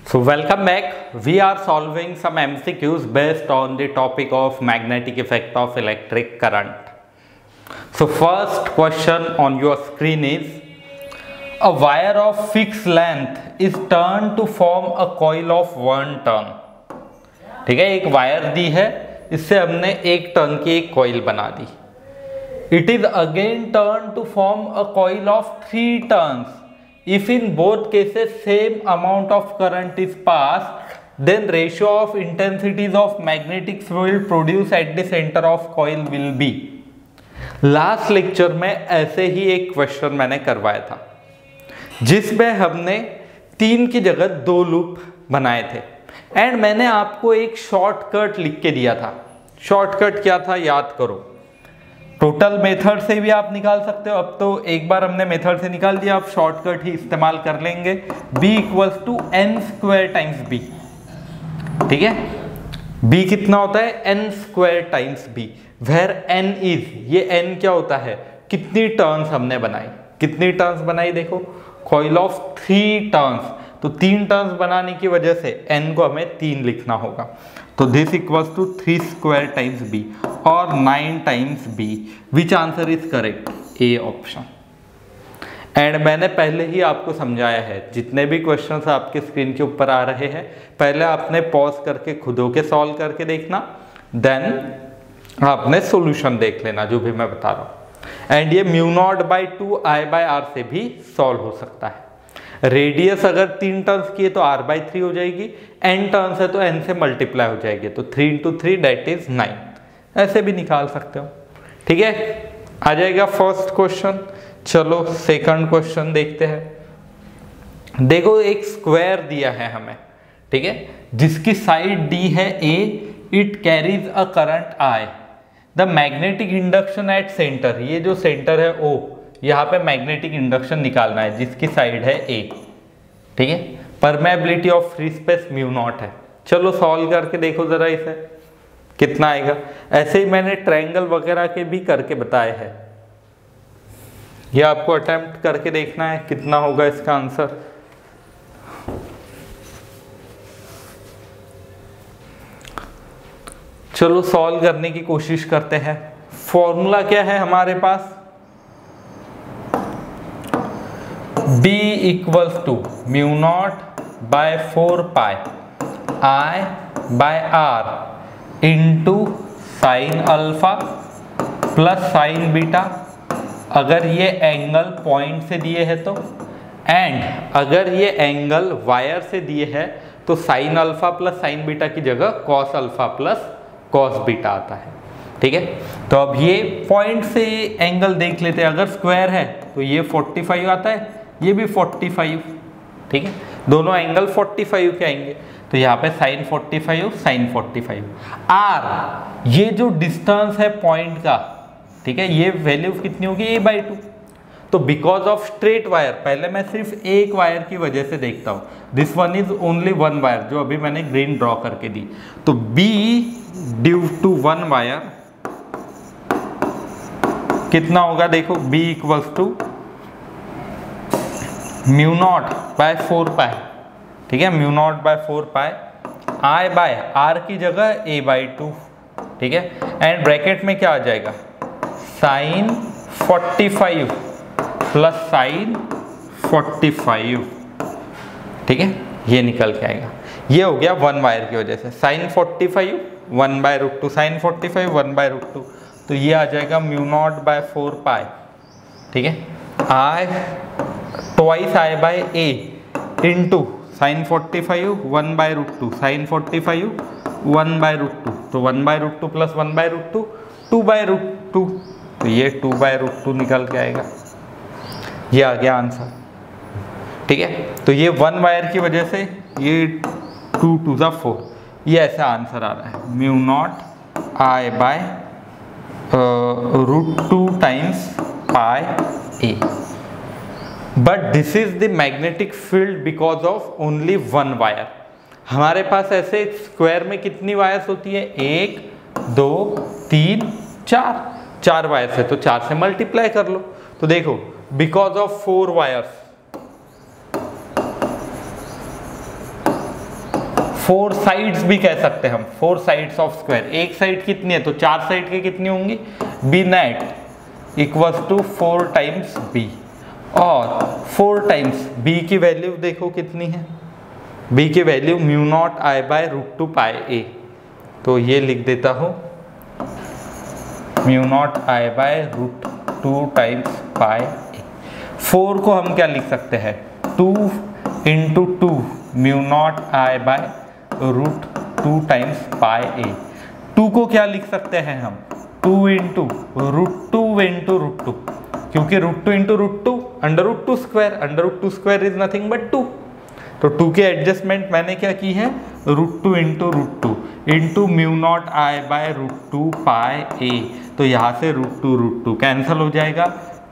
So welcome back. We are solving some MCQs based on the topic of magnetic effect of electric current. So first question on your screen is, a wire of fixed length is turned to form a coil of 1 turn. ठीक है, एक wire दी है, इससे हमने 1 turn की एक coil बना दी. It is again turned to form a coil of 3 turns. If in both cases same amount of current is passed, then ratio of intensities of magnetic field produced at the center of coil will be. Last lecture में ऐसे ही एक question मैंने करवाया था जिसमें हमने 3 की जगह 2 लूप बनाए थे एंड मैंने आपको एक शॉर्टकट लिख के दिया था. शॉर्टकट क्या था याद करो. टोटल मेथड से भी आप निकाल सकते हो. अब तो एक बार हमने मेथड से निकाल दिया, आप शॉर्टकट ही इस्तेमाल कर लेंगे. b equals to n square times b. ठीक है, b कितना होता है? n square times b, where n is, ये n क्या होता है? कितनी टर्न्स हमने बनाई. कितनी टर्न्स बनाई देखो, कॉइल ऑफ 3 टर्न्स. तो 3 टर्न्स बनाने की वजह से n को हमें 3 लिखना होगा. तो this equals to 3 square times b और 9 times b. Which answer is correct? A option. And मैंने पहले ही आपको समझाया है, जितने भी क्वेश्चंस आपके स्क्रीन के ऊपर आ रहे हैं पहले आपने पॉज करके खुद होके सॉल्व करके देखना, देन आपने सॉल्यूशन देख लेना जो भी मैं बता रहा हूँ. एंड ये mu naught by 2 I by R से भी सॉल्व हो सकता है. रेडियस अगर 3 टर्न्स की है तो r बाई 3 हो जाएगी, n टर्न्स है तो n से मल्टीप्लाई हो जाएगी, तो 3 इंटू 3 दैट इज 9. ऐसे भी निकाल सकते हो. ठीक है, आ जाएगा फर्स्ट क्वेश्चन. चलो सेकंड क्वेश्चन देखते हैं. देखो एक स्क्वायर दिया है हमें, ठीक है, जिसकी साइड डी है a, it carries a current I. The magnetic induction at centre, ये जो सेंटर है O, यहाँ पे मैग्नेटिक इंडक्शन निकालना है जिसकी साइड है A. ठीक है, permeability of free space mu naught है. चलो सॉल्व करके देखो जरा इसे कितना आएगा. ऐसे ही मैंने ट्रायंगल वगैरह के भी करके बताए हैं, ये आपको अटेम्प्ट करके देखना है कितना होगा इसका आंसर. चलो सॉल्व करने की कोशिश करते हैं. फॉर्मूला क्या है हमारे पास? B equals to mu naught by 4 pi I by R into sine alpha plus sine beta, अगर ये एंगल पॉइंट से दिए है तो, एंड अगर ये एंगल वायर से दिए है तो sign alpha plus sine beta की जगह cos alpha plus cos beta आता है. ठीक है, तो अब ये पॉइंट से एंगल देख लेते हैं. अगर स्क्वायर है तो ये 45 आता है, ये भी 45. ठीक है, दोनों एंगल 45 के आएंगे, तो यहाँ पे साइन 45 साइन 45. आर ये जो डिस्टेंस है पॉइंट का, ठीक है, ये वैल्यू कितनी होगी? a by 2. तो बिकॉज ऑफ स्ट्रेट वायर, पहले मैं सिर्फ एक वायर की वजह से देखता हूँ. This one is only 1 wire जो अभी मैंने ग्रीन ड्रॉ करके दी. तो b ड्यू टू 1 वायर कितना होगा देखो, b equals to mu naught by 4 pi. ठीक है, mu naught by 4 pi I by R की जगह a बाई 2. ठीक है, एंड ब्रैकेट में क्या आ जाएगा? Sine 45 plus sine 45. ठीक है, ये निकल के आएगा. ये हो गया 1 वायर की वजह से. Sine 45 1 by root 2, sine 45 1 by root 2, तो ये आ जाएगा म्यू नॉट बाय 4 पाई. ठीक है, I twice I by A into sine 45 1 by root 2, sine 45 1 by root 2, तो 1 by root 2 plus 1 by root 2 2 by root 2, तो ये 2 बाय रूट 2 निकल के आएगा. ये आ गया आंसर. ठीक है, तो ये 1 वायर की वजह से ये 2 2 ज़ा 4, ये ऐसा आंसर आ रहा है. Mu naught I by root 2 times pi A. But this is the magnetic field because of only 1 wire. हमारे पास ऐसे स्क्वायर में कितनी वायर्स होती है? 1 2 3 4 वायर्स है, तो 4 से मल्टीप्लाई कर लो. तो देखो बिकॉज ऑफ 4 वायर्स 4 साइड्स भी कह सकते हैं हम, 4 साइड्स ऑफ स्क्वायर। एक साइड कितनी है तो 4 साइड की कितनी होंगी, B net equals to 4 times B, और 4 टाइम्स बी की वैल्यू देखो कितनी है, बी की value mu not I by root 2 pi A. तो ये लिख देता हूँ mu not I by root 2 times pi A. 4 को हम क्या लिख सकते हैं, 2 into 2 mu not I by root 2 times pi A. 2 को क्या लिख सकते हैं हम, 2 इंटू रूट 2 इंटू रूट 2, क्योंकि root 2 into root 2 under root 2 square, under root 2 square is nothing but 2। तो 2 के एडजस्टमेंट मैंने क्या की है, root 2 into root 2 into mu not I by root 2 pi A. तो यहाँ से रूट 2 कैंसिल हो जाएगा,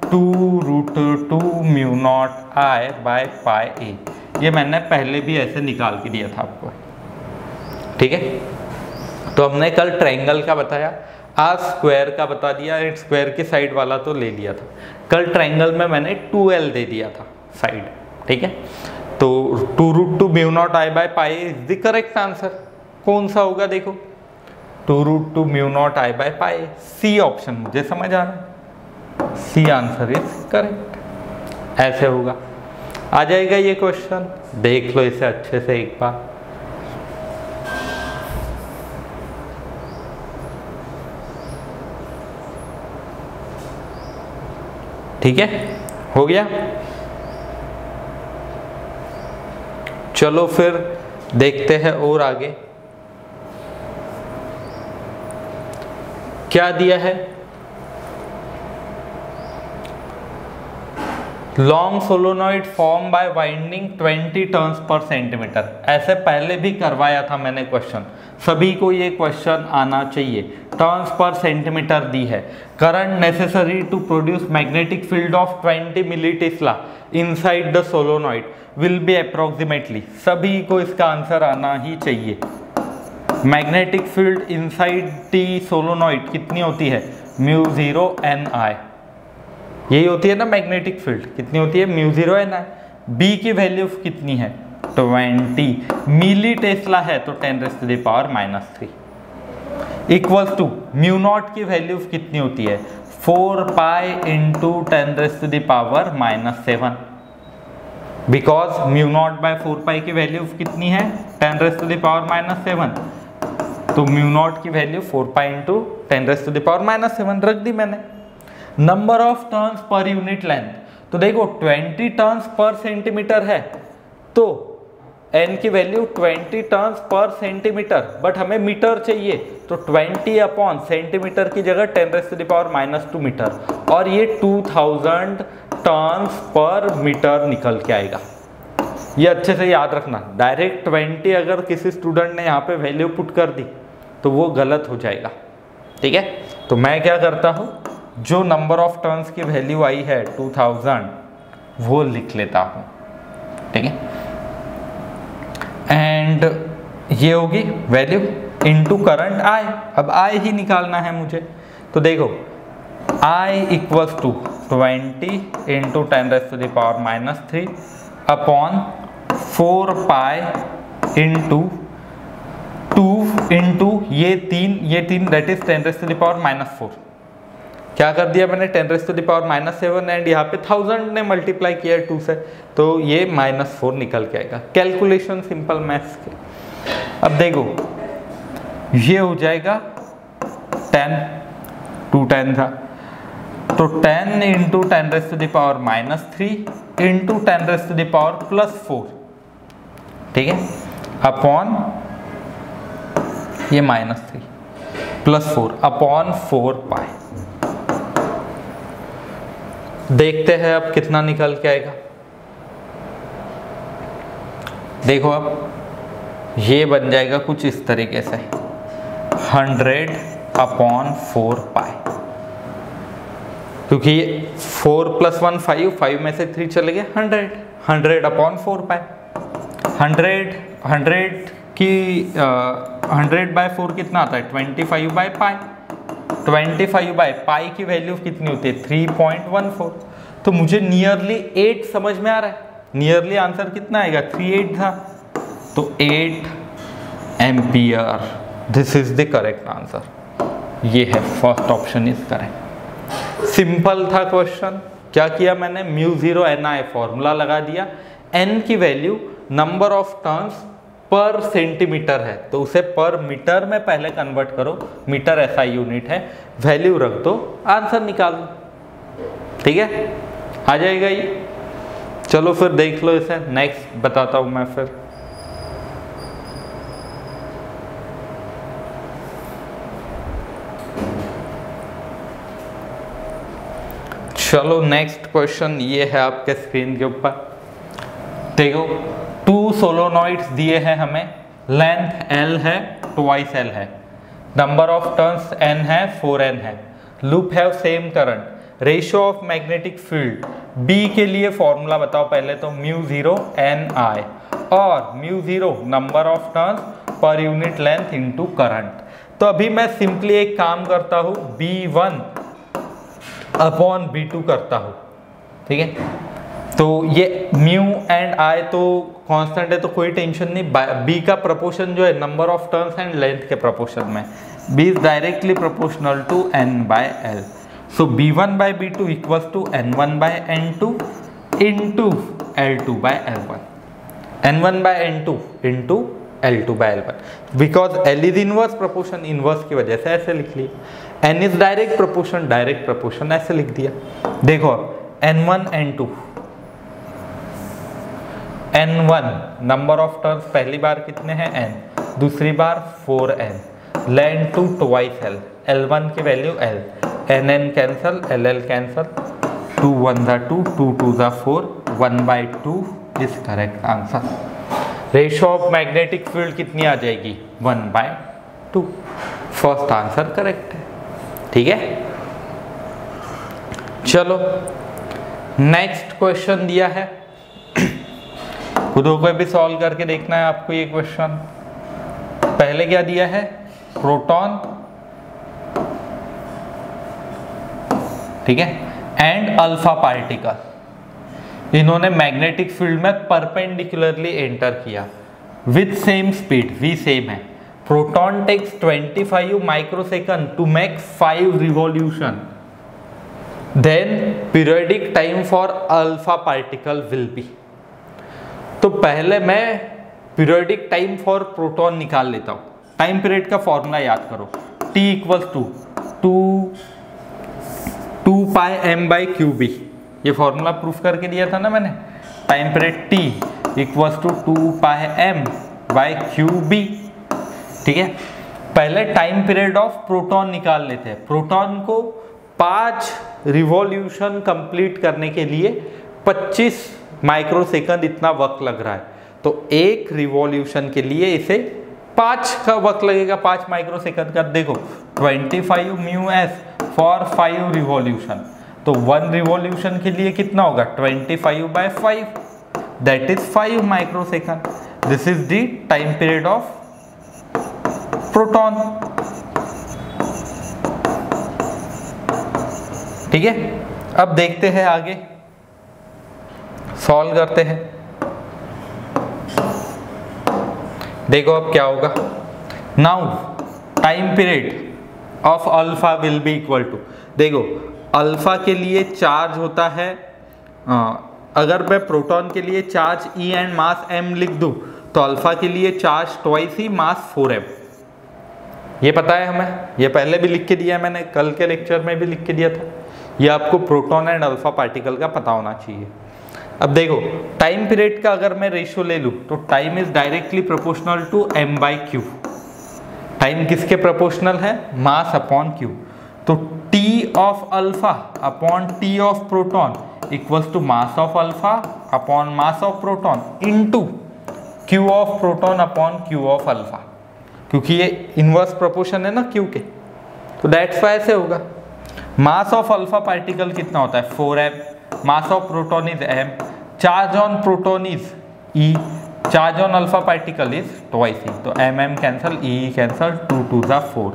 2 root 2 mu not I by pi A. ये मैंने पहले भी ऐसे निकाल के दिया था आपको, ठीक है। तो हमने कल ट्रायंगल का बताया, आज स्क्वायर का बता दिया, स्क्वायर की साइड वाला तो ले लिया था। कल ट्रायंगल में मैंने 2l दे दिया था साइड, ठीक है। तो 2 root 2 mu not I by pi is the correct answer. कौन सा होगा देखो, 2 root 2 mu not I by pi, C option मुझे समझ आ रहा है, सी आंसर इज करेक्ट। ऐसे होगा, आ जाएगा ये क्वेश्चन, देख लो इसे अच्छे से एक बार। ठीक है, हो गया। चलो फिर देखते हैं और आगे क्या दिया है। Long solenoid form by winding 20 turns per centimetre. ऐसे पहले भी करवाया था मैंने क्वेश्चन, सभी को ये क्वेश्चन आना चाहिए। टर्न्स पर सेंटीमीटर दी है, current necessary to produce magnetic field of 20 milli tesla inside the solenoid will be approximately. सभी को इसका आंसर आना ही चाहिए। Magnetic field inside the solenoid कितनी होती है, म्यू 0 एन आई, यही होती है ना मैग्नेटिक फील्ड, कितनी होती है, म्यू 0 एन आई। बी की वैल्यू कितनी है, 20 मिली टेस्ला है तो 10⁻³ इक्वल्स टू म्यू नॉट की वैल्यू कितनी होती है, 4 pi into 10⁻⁻7, because mu naught by 4 pi की वैल्यू कितनी है, 10⁻⁻7। तो म्यू नॉट की वैल्यू 4 पाई इंटू 10⁻⁻7 रख दी मैंने। Number of turns per unit length, तो देखो 20 टर्न्स पर सेंटीमीटर है तो n की value 20 turns per centimetre, but हमें मीटर चाहिए तो 20 अपॉन सेंटीमीटर की जगह 10⁻² मीटर, और ये 2000 टर्न्स पर मीटर निकल के आएगा। ये अच्छे से याद रखना, डायरेक्ट 20 अगर किसी स्टूडेंट ने यहाँ पे वैल्यू पुट कर दी तो वो गलत हो जाएगा, ठीक है। तो मैं क्या करता हूँ, जो नंबर ऑफ टर्न्स की वैल्यू आई है 2000 वो लिख लेता हूँ, ठीक है। एंड ये होगी वैल्यू इनटू करंट आई। अब आई ही निकालना है मुझे, तो देखो I equals to 20 into 10⁻³ upon 4 pi into 2 into ये 3 दैट इज 10⁻⁻4। क्या कर दिया मैंने, 10⁻⁻7 एंड यहाँ पे 1000 ने मल्टीप्लाई किया 2 से, तो ये -4 निकल के आएगा। कैलकुलेशन सिंपल मैथ्स के। अब देखो ये हो जाएगा 10, 2 10 था, तो 10 इंटू 10⁻³ इंटू 10⁻+4, ठीक है, अपॉन ये -3 +4 अपॉन 4 पाई। देखते हैं अब कितना निकल के आएगा। देखो अब ये बन जाएगा कुछ इस तरीके से, 100 अपॉन 4 पाई, क्योंकि 4 + 1 5 में से 3 चले गए, 100 अपॉन 4 पाई। 100 की 100/4 कितना आता है, 25/पाई। 25/पाई की वैल्यू कितनी होती है, 3.14। तो मुझे नियरली 8 समझ में आ रहा है। नियरली आंसर कितना आएगा, 38 था, तो 8 ampere. This is the correct answer. ये है first option is correct. Simple था क्वेश्चन। क्या किया मैंने, म्यू 0 NI फॉर्मूला लगा दिया। n की वैल्यू नंबर ऑफ टर्न्स पर सेंटीमीटर है तो उसे पर मीटर में पहले कन्वर्ट करो, मीटर ऐसा यूनिट है, वैल्यू रख दो, आंसर निकाल दो। ठीक है, आ जाएगा ये। चलो फिर देख लो इसे, नेक्स्ट बताता हूं मैं फिर। चलो नेक्स्ट क्वेश्चन ये है आपके स्क्रीन के ऊपर। देखो 2 सोलोनॉइड्स दिए हैं हमें, लेंथ L है, ट्वाइस L है, नंबर ऑफ टर्न्स N है, 4N है, loop have same current, ratio of magnetic field B के लिए फॉर्मूला बताओ पहले तो, म्यू 0 NI और mu 0 number of turns per unit length into current. तो अभी मैं सिंपली एक काम करता हूं, B1 अपॉन B2 करता हूं। ठीक है, तो ये म्यू एंड आई तो कांस्टेंट है तो कोई टेंशन नहीं। B का प्रोपोर्शन जो है number of turns and length के प्रोपोर्शन में, B is directly proportional to N/L। So B1 by B2 equals to N1 by N2 into L2 by L1, N1 by N2 into L2 by L1, because L is inverse proportion, inverse की वजह से ऐसे लिख लिया। N is direct proportion, direct proportion ऐसे लिख दिया। देखो N1 N2, N1 number of turns पहली बार कितने हैं N, दूसरी बार 4N, length 2 twice L, L1 की value L, NN cancel, LL cancel, 2 1 2, 2 2 4, 1/2 is correct answer. Ratio of magnetic field कितनी आ जाएगी, 1/2। फर्स्ट आंसर करेक्ट है। ठीक है, चलो नेक्स्ट क्वेश्चन दिया है, खुद को भी सॉल्व करके देखना है आपको ये क्वेश्चन। पहले क्या दिया है, प्रोटॉन, ठीक है, एंड अल्फा पार्टिकल। इन्होंने मैग्नेटिक फील्ड में परपेंडिकुलरली एंटर किया with same speed, v same है। Proton takes 25 microsecond to make 5 revolution, then periodic time for alpha particle will be. तो पहले मैं पीरियोडिक टाइम फॉर प्रोटॉन निकाल लेता हूं। टाइम पीरियड का फॉर्मूला याद करो, T equals to 2 pi m/qb, ये फॉर्मूला प्रूफ करके दिया था ना मैंने। Time period T equals to 2 pi m/qb। ठीक है, पहले टाइम पीरियड ऑफ प्रोटॉन निकाल लेते हैं। प्रोटॉन को 5 रिवॉल्यूशन कंप्लीट करने के लिए 25 माइक्रोसेकंड इतना वक्त लग रहा है, तो एक रिवॉल्यूशन के लिए इसे 5 का वक्त लगेगा, 5 माइक्रोसेकंड का। देखो 25 म्यू एस फॉर 5 रिवॉल्यूशन, तो 1 रिवॉल्यूशन के लिए कितना होगा, 25/5, that is 5 microsecond. This is the time period of proton. ठीक है, अब देखते हैं आगे, सॉल्व करते हैं। देखो अब क्या होगा, now time period of alpha will be equal to, देखो अल्फा के लिए चार्ज होता है, अगर मैं प्रोटॉन के लिए charge E and mass m लिख दूं तो अल्फा के लिए चार्ज ट्वाइस ही मास 4m। ये पता है हमें, ये पहले भी लिख के दिया है मैंने, कल के लेक्चर में भी लिख के दिया था। ये आपको प्रोटॉन एंड अल्फा पार्टिकल का पता होना चाहिए। अब देखो टाइम पीरियड का अगर मैं रेशियो ले लूं तो time is directly proportional to m/q। Time किसके प्रोपोर्शनल है, मास अपॉन q। तो T of alpha upon T of proton equals to mass of alpha upon mass of proton into Q of proton upon Q of alpha, क्योंकि ये inverse proportion है ना Q के, तो that's why ऐसे होगा। मास of alpha particle कितना होता है, 4m, mass of proton is m, charge on proton is e, charge on alpha particle is twice e, तो mm cancel, e cancel, 2 2 4।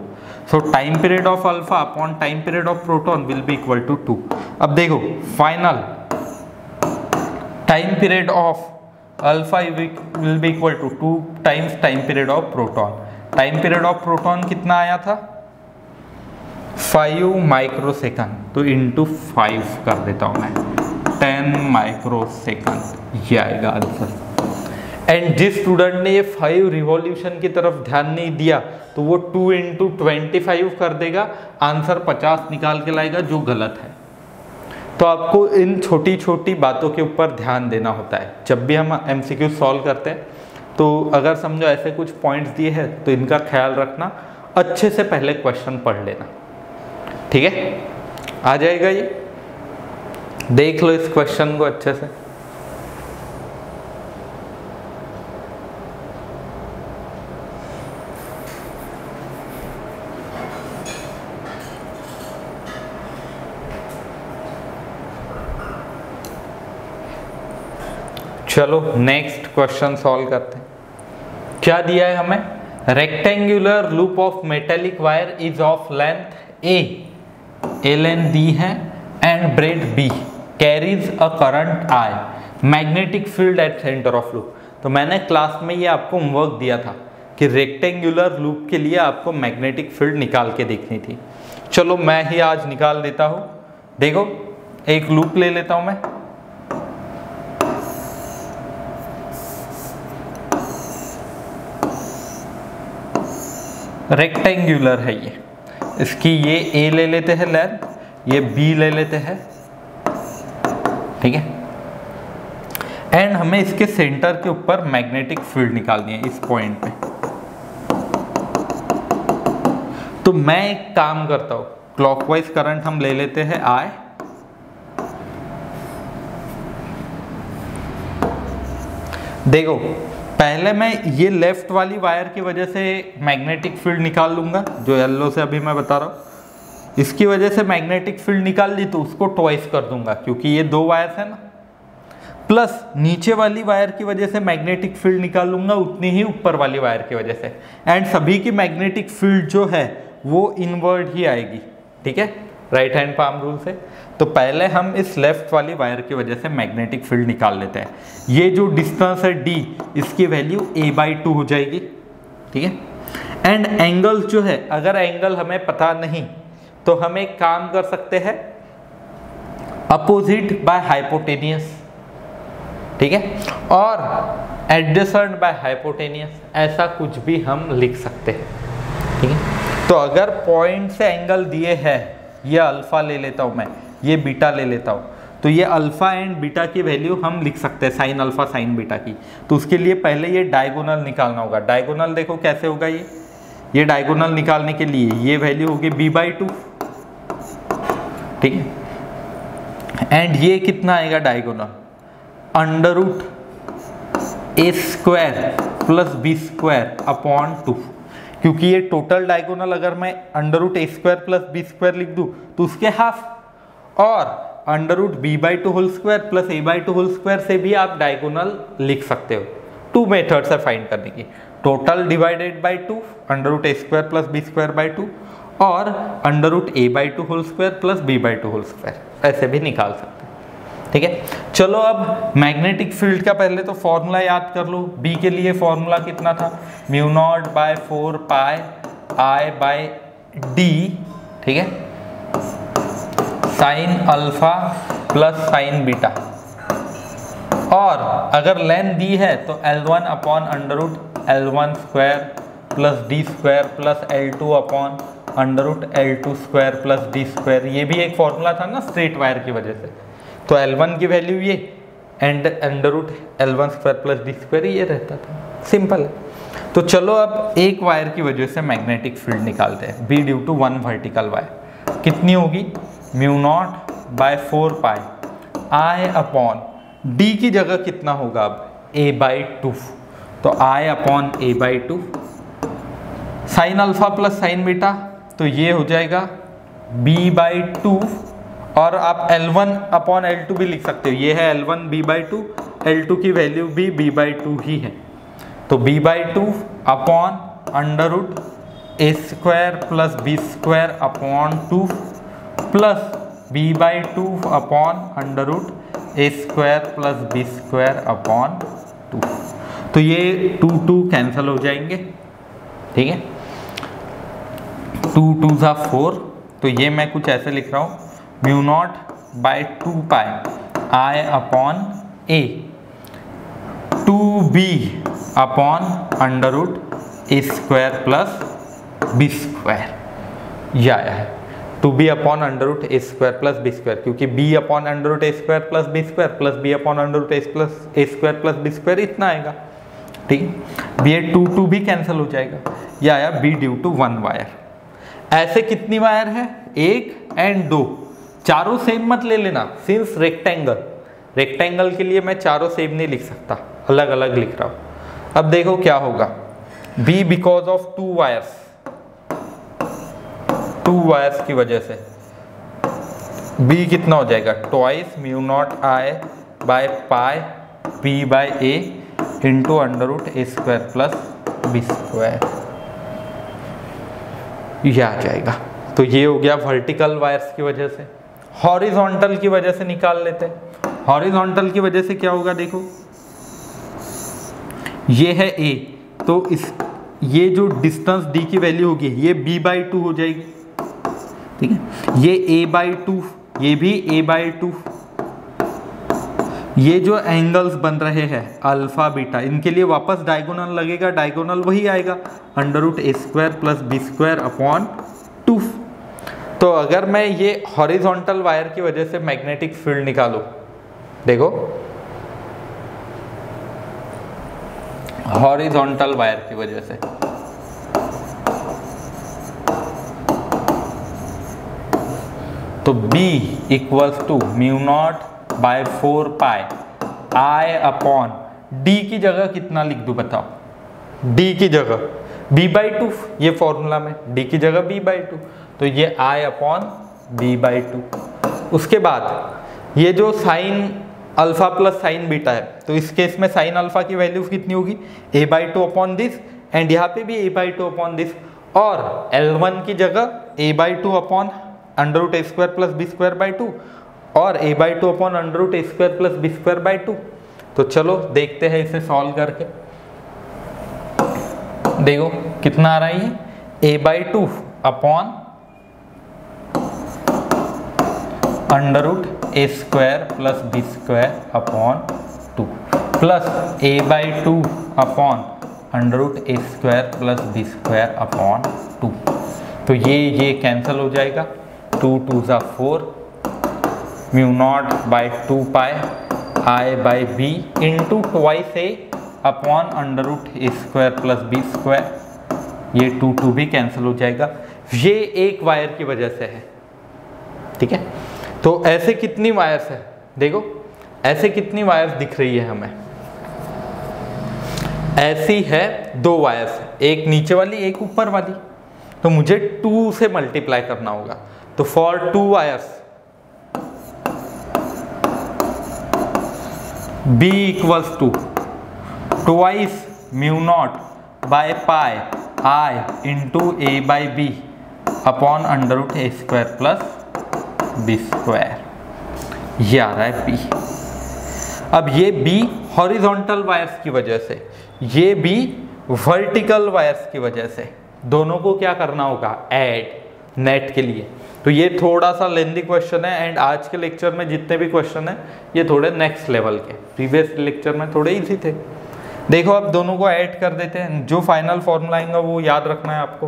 So time period of alpha upon time period of proton will be equal to 2। अब देखो final time period of alpha will be equal to 2 times time period of proton. Time period of proton कितना आया था 5 microsecond, तो into 5 कर देता हूं मैं 10 माइक्रोसेकंड, ये आएगा आंसर। एंड जिस स्टूडेंट ने ये 5 रिवॉल्यूशन की तरफ ध्यान नहीं दिया तो वो 2 इंटू 25 कर देगा, आंसर 50 निकाल के लाएगा, जो गलत है। तो आपको इन छोटी छोटी बातों के ऊपर ध्यान देना होता है जब भी हम MCQ सॉल्व करते हैं। तो अगर समझो ऐसे कुछ पॉइंट्स दिए हैं तो इनका ख्याल रखना, अच्छे से पहले क्वेश्चन पढ़ लेना, ठीक है। आ जाएगा ये, देख लो इस क्वेश्चन को अच्छे से। चलो नेक्स्ट क्वेश्चन सॉल्व करते हैं। क्या दिया है हमें, rectangular loop of metallic wire is of length A, length दी है, and breadth B, carries a current I, magnetic field at centre of loop. तो मैंने क्लास में ये आपको होमवर्क दिया था कि रेक्टेंगुलर लूप के लिए आपको मैग्नेटिक फील्ड निकाल के देखनी थी। चलो मैं ही आज निकाल देता हूँ। देखो एक लूप ले लेता हूँ मैं, रेक्टेंगुलर है ये, इसकी ये ए ले लेते हैं लेंथ, ये बी ले लेते हैं, ठीक है। एंड हमें इसके सेंटर के ऊपर मैग्नेटिक फील्ड निकालनी है इस पॉइंट पे। तो मैं एक काम करता हूं, क्लॉकवाइज करंट हम ले लेते हैं आई, देखो पहले मैं ये लेफ्ट वाली वायर की वजह से मैग्नेटिक फील्ड निकाल लूंगा, जो येलो से अभी मैं बता रहा हूँ। इसकी वजह से मैग्नेटिक फील्ड निकाल ली तो उसको ट्वाइस कर दूंगा क्योंकि ये 2 वायर्स है ना। प्लस नीचे वाली वायर की वजह से मैग्नेटिक फील्ड निकाल लूंगा उतनी ही ऊपर वाली वायर की वजह से। एंड सभी की मैग्नेटिक फील्ड जो है वो इनवर्ड ही आएगी, ठीक है, राइट हैंड पाम रूल से। तो पहले हम इस लेफ्ट वाली वायर की वजह से मैग्नेटिक फील्ड निकाल लेते हैं। ये जो डिस्टेंस है d, इसकी वैल्यू a/2 हो जाएगी, ठीक है। एंड एंगल जो है, अगर एंगल हमें पता नहीं तो हम एक काम कर सकते हैं, अपोजिट बाय हाइपोटेनियस, ठीक है, और एडजेसेंट बाय हाइपोटेनियस, ऐसा कुछ भी हम लिख सकते हैं, ठीक है। तो अगर पॉइंट से एंगल दिए हैं, ये अल्फा ले लेता हूं मैं, ये बीटा ले लेता हूं, तो ये अल्फा एंड बीटा की वैल्यू हम लिख सकते हैं साइन अल्फा साइन बीटा की। तो उसके लिए पहले ये डायगोनल निकालना होगा। डायगोनल देखो कैसे होगा, ये डायगोनल निकालने के लिए ये वैल्यू होगी b/2, ठीक है। एंड ये कितना आएगा डायगोनल, √a² + b² / 2, क्योंकि ये टोटल डायगोनल अगर मैं √a² + b² लिख दूं तो उसके हाफ, और √b/2² + a/2² से भी आप डायगोनल लिख सकते हो। 2 मेथड्स है फाइंड करने की, total divided by 2, √a² + b² / 2, और √a/2² + b/2², ऐसे भी निकाल सकते हैं, ठीक है। चलो अब मैग्नेटिक फील्ड का पहले तो फॉर्मूला याद कर लो। बी के लिए फॉर्मूला कितना था, μ0/4π I/d, ठीक है, sign alpha plus sine beta. और अगर लेंथ दी है तो L1 upon √L1² + d² + L2 upon √L2² + d², ये भी एक फॉर्मूला था ना स्ट्रेट वायर की वजह से। तो L1 की वैल्यू ये, एंड √L1² + d² ये रहता था, सिंपल है। तो चलो अब एक वायर की वजह से मैग्नेटिक फील्ड निकालते हैं, B due to 1 vertical wire. कितनी होगी, μ0/4π I अपॉन d की जगह कितना होगा अब a/2, तो I upon a/2, sign alpha plus sine beta, तो ये हो जाएगा b/2, और आप L1 अपॉन L2 भी लिख सकते हो, ये है L1 b/2, L2 की वैल्यू भी b/2 ही है। तो b/2 upon √a² + b² upon 2 plus b/2 upon √a² + b² upon 2। तो ये 2 2 कैंसिल हो जाएंगे, ठीक है। 2 2 ज़ा 4, तो ये मैं कुछ ऐसे लिख रहा हूँ, mu naught by 2 pi I upon A 2b upon under root A square plus B square. ये आया है 2b अपॉन अंडर रूट ए स्क्वायर प्लस बी स्क्वायर, क्योंकि b अपॉन अंडर रूट ए square plus B square plus b upon under root ए square plus B square इतना आएगा, ठीक है। ये 2 2 भी कैंसिल हो जाएगा। ये आया b ड्यू टू 1 वायर। ऐसे कितनी वायर है, 1 एंड 2, चारों सेम मत ले लेना, सिंस रेक्टेंगल के लिए मैं चारों सेम नहीं लिख सकता, अलग अलग लिख रहा हूं। अब देखो क्या होगा, b बिकॉज ऑफ 2 वायर्स की वजह से b कितना हो जाएगा, twice mu not I by pi b by a into under root A square plus B square, ये आ जाएगा। तो ये हो गया वर्टिकल वायर्स की वजह से। हॉरिजॉन्टल की वजह से निकाल लेते हैं। हॉरिजॉन्टल की वजह से क्या होगा, देखो ये है a, तो इस ये जो डिस्टेंस d की वैल्यू होगी ये b बाई 2 हो जाएगी, ठीक है। ये a बाई 2, ये भी a बाई 2। ये जो एंगल्स बन रहे हैं अल्फा बीटा, इनके लिए वापस डायगोनल लगेगा, डायगोनल वही आएगा अंडर रूट ए square plus B square upon 2। तो अगर मैं ये हॉरिजॉन्टल वायर की वजह से मैग्नेटिक फील्ड निकालूं, देखो हॉरिजॉन्टल वायर की वजह से, तो B equals to mu naught by 4 pi I upon D की जगह कितना लिख दूं बताओ, D की जगह B बाई 2, ये फॉर्मूला में D की जगह B बाई 2, तो ये I अपॉन B बाई 2। उसके बाद ये जो sign alpha plus sine beta है, तो इस केस में साइन अल्फा की वैल्यू कितनी होगी, a by 2 upon this, and यहाँ पे भी a बाई 2 अपॉन दिस, और L1 की जगह a by 2 upon under root A square plus B square by 2 और a by 2 upon under root A square plus B square by 2। तो चलो देखते हैं इसे सॉल्व करके। देखो कितना आ रहा है, ये a by 2 upon under root A square plus B square upon 2 plus a by 2 upon under root A square plus B square upon 2। तो ये कैंसिल हो जाएगा, 2 2 ज़ा 4 mu naught by 2 pi I by b into twice a upon under root A square plus B square, ये 2 2 भी cancel हो जाएगा। ये एक वायर की वजह से है, ठीक है। तो ऐसे कितनी वायर्स है, देखो ऐसे कितनी वायर्स दिख रही है हमें, ऐसी है 2 वायर्स, एक नीचे वाली एक ऊपर वाली, तो मुझे 2 से मल्टीप्लाई करना होगा। तो for 2 wires B equals to twice mu naught by pi I into a by b upon under root A square plus B square, ये आ रहा है B। अब ये B हॉरिजॉन्टल वायर्स की वजह से, ये B वर्टिकल वायर्स की वजह से, दोनों को क्या करना होगा, ऐड नेट के लिए। तो ये थोड़ा सा लेंथी क्वेश्चन है, एंड आज के लेक्चर में जितने भी क्वेश्चन है ये थोड़े नेक्स्ट लेवल के, प्रीवियस लेक्चर में थोड़े इजी थे। देखो अब दोनों को ऐड कर देते हैं, जो फाइनल फॉर्मूला आएगा वो याद रखना है आपको,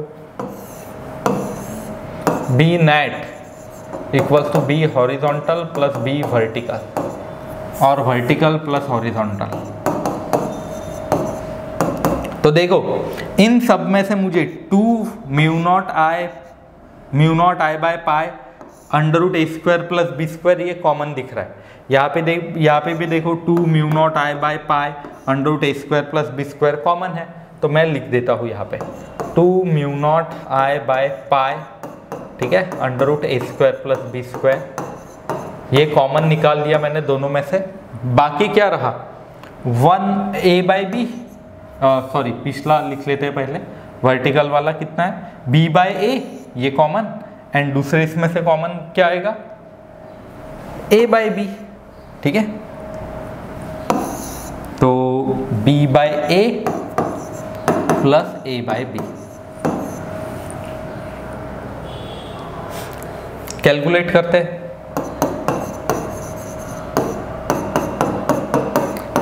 B net equals to B horizontal plus B vertical, और वर्टिकल प्लस हॉरिजॉन्टल। तो देखो इन सब में से मुझे 2 mu not I by pi under root A square plus B square ये कॉमन दिख रहा है। यहाँ पे भी देखो 2 mu not I by pi under root A square plus B square common है, तो मैं लिख देता हूँ यहाँ पे 2 म्यू नॉट आई बाय पाई, ठीक है, अंडर रूट ए स्क्वायर प्लस बी स्क्वायर, ये कॉमन निकाल लिया मैंने दोनों में से। बाकी क्या रहा, 1 a बाई बी, सॉरी पिछला लिख लेते हैं पहले, वर्टिकल वाला कितना है, b बाई ए, ये कॉमन, एंड दूसरे इसमें से कॉमन क्या आएगा, a बाई बी, ठीक है। तो B by A plus A by B. Calculate करते हैं।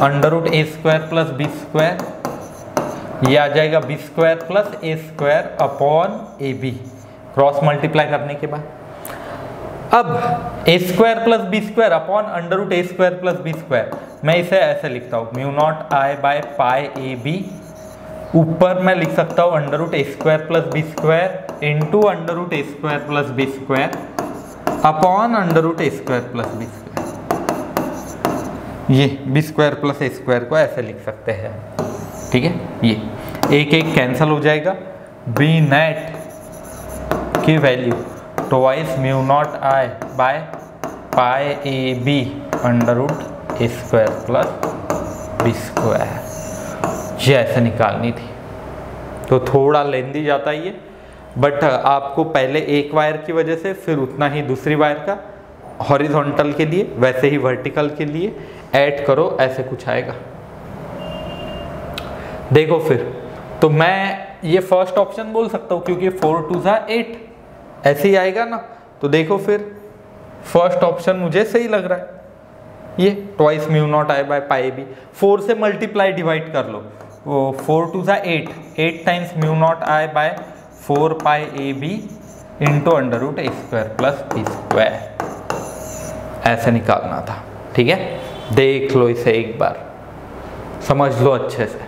अंडर रूट ए स्क्वायर प्लस बी स्क्वायर, ये आ जाएगा B square plus A square upon A B, cross multiply करने के बाद। अब A square plus B square upon under root A square plus B square, मैं इसे ऐसे लिखता हूँ mu not I by pi A B, ऊपर मैं लिख सकता हूँ अंडर रूट ए square plus B square into under root ए square plus B square upon under root ए स्क्वायर प्लस बी स्क्वायर। ये B square plus A square को ऐसे लिख सकते हैं, ठीक है। ये एक एक कैंसिल हो जाएगा, बी नेट की value twice mu not I by pi A b under root A square plus B square, ये ऐसे निकालनी थी। तो थोड़ा लेंदी जाता है ये, बट आपको पहले एक वायर की वजह से, फिर उतना ही दूसरी वायर का, हॉरिजॉन्टल के लिए वैसे ही वर्टिकल के लिए ऐड करो, ऐसे कुछ आएगा। देखो फिर तो मैं ये फर्स्ट ऑप्शन बोल सकता हूँ क्योंकि 4 2 8 ऐसे ही आएगा ना। तो देखो फिर फर्स्ट ऑप्शन मुझे सही लग रहा है, ये twice mu not I by pi b, 4 से मल्टीप्लाई डिवाइड कर लो, वो 4 2 8, 8 times mu not I by 4 pi A b into under root A square plus B square, ऐसे निकालना था, ठीक है। देख लो इसे एक बार, समझ लो अच्छे से।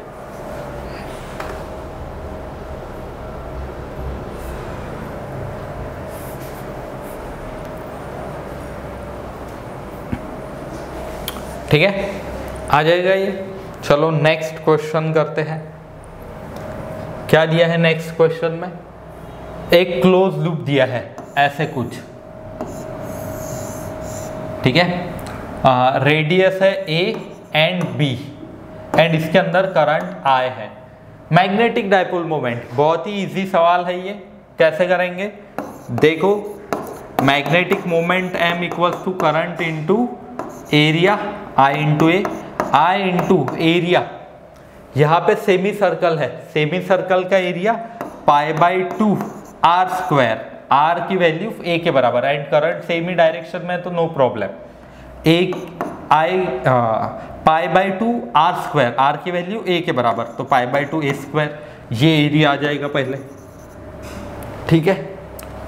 ठीक है, आ जाएगा ये। चलो नेक्स्ट क्वेश्चन करते हैं। क्या दिया है नेक्स्ट क्वेश्चन में? एक क्लोज लूप दिया है ऐसे कुछ, ठीक है। रेडियस है ए एंड बी एंड इसके अंदर करंट आई है। मैग्नेटिक डाइपोल मोमेंट, बहुत ही इजी सवाल है ये, कैसे करेंगे देखो। Magnetic moment m equals to current into area I into a, I into area. यहाँ पे सेमी सर्कल है, सेमी सर्कल का area pi by 2 are square, are की वैल्यू ए के बराबर, एंड करंट सेमी डायरेक्शन में तो नो प्रॉब्लम। एक I pi by 2 are square, are की वैल्यू ए के बराबर, तो पाई बाई 2 ए स्क्वायर, ये एरिया आ जाएगा पहले, ठीक है।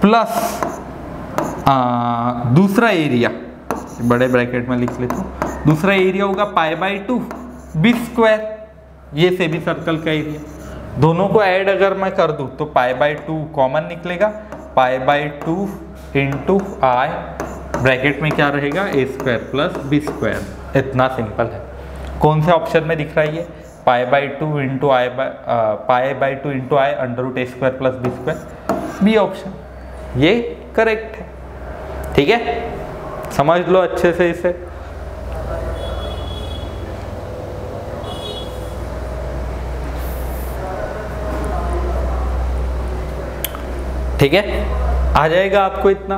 प्लस दूसरा एरिया, बड़े ब्रैकेट में लिख लेता हूँ, दूसरा एरिया होगा पाई बाई 2 बी स्क्वायर, ये सेमी सर्कल का एरिया। दोनों को ऐड अगर मैं कर दूँ तो पाई बाई 2 कॉमन निकलेगा, pi by 2 into I, bracket में क्या रहेगा a square plus B square. इतना सिंपल है। कौन से ऑप्शन में दिख रहा है ये? Pi by 2 into I pi by 2 into I under root A square plus B square, b option, ये करेक्ट है, ठीक है। समझ लो अच्छे से इसे। ठीक है, आ जाएगा आपको इतना।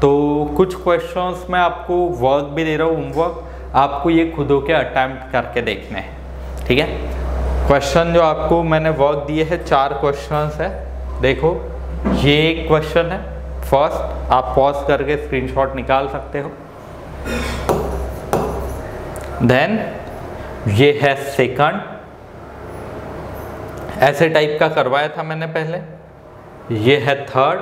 तो कुछ क्वेश्चंस मैं आपको वर्क भी दे रहा हूँ, होमवर्क, आपको ये खुद के अटेम्प्ट करके देखने हैं, ठीक है। क्वेश्चन जो आपको मैंने वर्क दिए हैं 4 क्वेश्चंस है। देखो ये एक क्वेश्चन है फर्स्ट, आप पॉज करके स्क्रीनशॉट निकाल सकते हो। देन ये है सेकंड, ऐसे टाइप का करवाया था मैंने पहले। ये है थर्ड,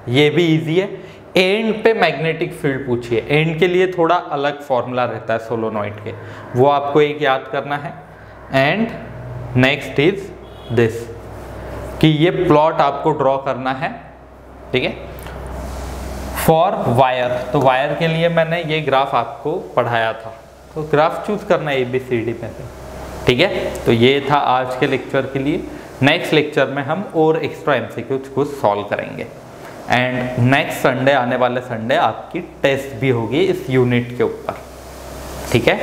ये भी इजी है। एंड पे मैग्नेटिक फील्ड पूछिए, एंड के लिए थोड़ा अलग फॉर्मूला रहता है सोलोनॉइड के, वो आपको एक याद करना है। एंड नेक्स्ट इज दिस, कि ये प्लॉट आपको ड्रॉ करना है, ठीक है, फॉर वायर। तो वायर के लिए मैंने ये ग्राफ आपको पढ़ाया था, तो ग्राफ चूज करना है ABCD में से, ठीक है। तो ये था आज के लेक्चर के लिए। नेक्स्ट लेक्चर में हम और एक्स्ट्रा MCQs कुछ सॉल्व करेंगे। एंड नेक्स्ट संडे, आने वाले संडे आपकी टेस्ट भी होगी इस यूनिट के ऊपर, ठीक है।